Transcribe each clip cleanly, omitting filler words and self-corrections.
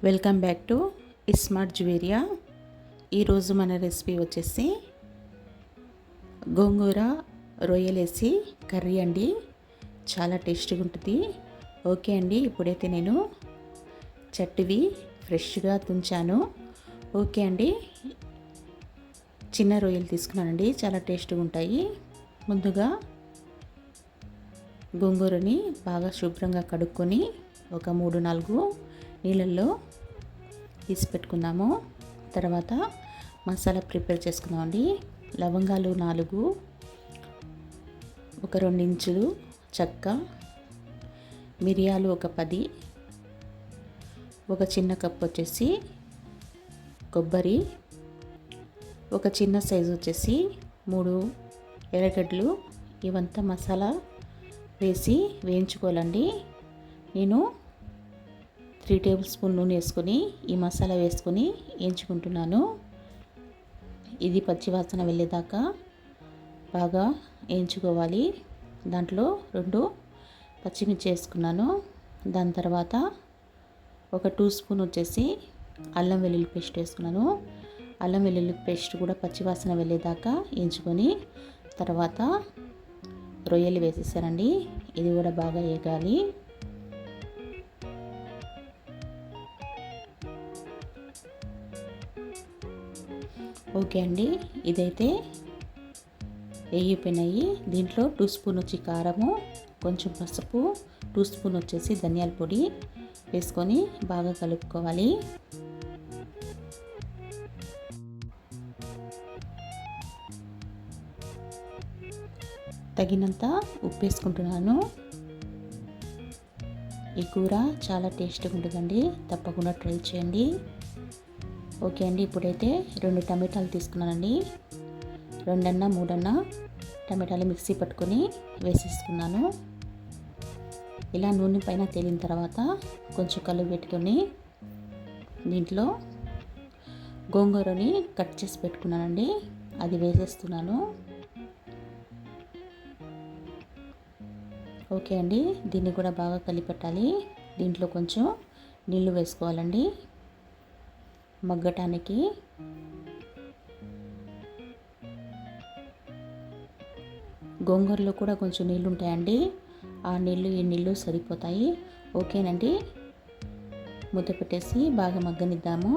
Welcome back to smart Juveria. ఈరోజు మన recipe వచ్చేసి గోంగూర రొయ్యలేసి కర్రీ అండి. చాలా టేస్టీగా ఉంటుంది. ఓకే అండి, ఇప్పుడైతే నేను చట్టివి ఫ్రెష్గా తుంచాను. ఓకే అండి, చిన్న రొయ్యలు తీసుకున్నానండి, చాలా టేస్టీగా ఉంటాయి. ముందుగా గోంగూరని బాగా శుభ్రంగా కడుక్కొని ఒక 3-4 నీళ్ళల్లో తీసి పెట్టుకుందాము. తర్వాత మసాలా ప్రిపేర్ చేసుకుందామండి. లవంగాలు 4, ఒక 2 ఇంచులు చెక్క, మిరియాలు ఒక 10, ఒక చిన్న కప్ వచ్చేసి కొబ్బరి, ఒక చిన్న సైజు వచ్చేసి 3 ఎర్రగడ్డలు. ఇవంతా మసాలా వేసి వేయించుకోవాలండి. నేను 3 టేబుల్ స్పూన్ నూనె వేసుకొని ఈ మసాలా వేసుకొని వేయించుకుంటున్నాను. ఇది పచ్చివాసన వెళ్ళేదాకా బాగా వేయించుకోవాలి. దాంట్లో 2 పచ్చిమిర్చి వేసుకున్నాను. దాని తర్వాత ఒక 2 స్పూన్ వచ్చేసి అల్లం వెల్లుల్లి పేస్ట్ వేసుకున్నాను. అల్లం వెల్లుల్లి పేస్ట్ కూడా పచ్చివాసన వెళ్ళేదాకా వేయించుకొని తర్వాత రొయ్యలు వేసేసానండి. ఇది కూడా బాగా వేగాలి. ఓకే అండి, ఇదైతే వేగిపోయినాయి. దీంట్లో 2 స్పూన్ వచ్చి కారము, కొంచెం పసుపు, 2 స్పూన్ వచ్చేసి ధనియాల పొడి వేసుకొని బాగా కలుపుకోవాలి. తగినంత ఉప్పు వేసుకుంటున్నాను. ఈ కూర చాలా టేస్టీగా ఉంటుందండి, తప్పకుండా ట్రై చేయండి. ఓకే అండి, ఇప్పుడైతే 2 టమాటాలు తీసుకున్నానండి. 2-3 టమాటాలు మిక్సీ పట్టుకొని వేసేసుకున్నాను. ఇలా నూనె పైన తేలిన తర్వాత కొంచెం కలుపు పెట్టుకొని దీంట్లో గోంగూరని కట్ చేసి పెట్టుకున్నానండి, అది వేసేస్తున్నాను. ఓకే అండి, దీన్ని కూడా బాగా కలిపెట్టాలి. దీంట్లో కొంచెం నీళ్లు వేసుకోవాలండి మగ్గటానికి. గోంగూరలో కూడా కొంచెం నీళ్ళు ఉంటాయండి, ఆ నీళ్ళు ఈ నీళ్ళు సరిపోతాయి. ఓకేనండి, మూత పెట్టేసి బాగా మగ్గనిద్దాము.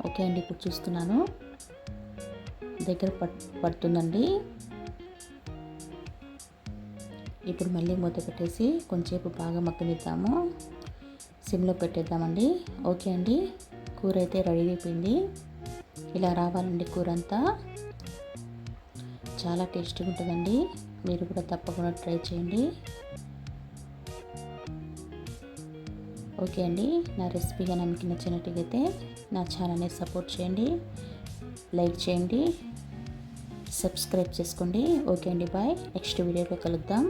ఓకే అండి, ఇప్పుడు చూస్తున్నాను దగ్గర పడుతుందండి. ఇప్పుడు మళ్ళీ మూత పెట్టేసి కొంచెంసేపు బాగా మగ్గనిద్దాము. సిమ్లో పెట్టేద్దామండి. ఓకే అండి, కూర అయితే రెడీ అయిపోయింది. ఇలా రావాలండి కూర అంతా. చాలా టేస్టీగా ఉంటుందండి, మీరు కూడా తప్పకుండా ట్రై చేయండి. ఓకే అండి, నా రెసిపీగా మీకు నచ్చినట్టుగైతే నా ఛానల్ని సపోర్ట్ చేయండి, లైక్ చేయండి, సబ్స్క్రైబ్ చేసుకోండి. ఓకే అండి, బాయ్. నెక్స్ట్ వీడియోలో కలుద్దాం.